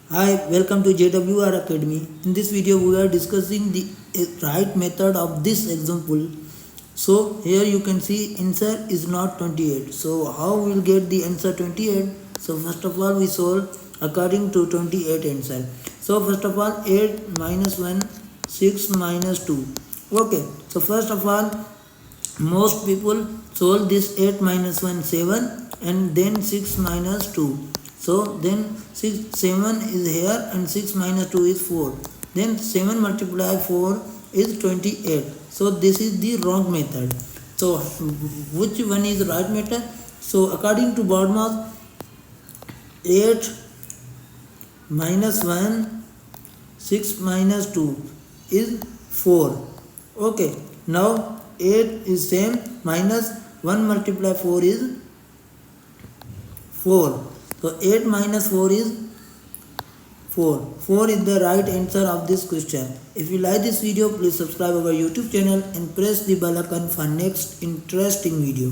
Hi, welcome to JWR Academy. In this video, we are discussing the right method of this example. So here you can see answer is not 28. So how we will get the answer 28? So first of all, we solve according to 28 answer. So first of all, 8 minus 1, 6 minus 2. Okay. So first of all, most people solve this 8 minus 1 7 and then 6 minus 2. So then 7 is here and 6 minus 2 is 4. Then 7 multiplied 4 is 28. So this is the wrong method. So which one is the right method? So according to BODMAS, 8 minus 1, 6 minus 2 is 4. Okay. Now 8 is same, minus 1 multiplied 4 is 4. So 8 minus 4 is 4. 4 is the right answer of this question. If you like this video, please subscribe our YouTube channel and press the bell icon for next interesting video.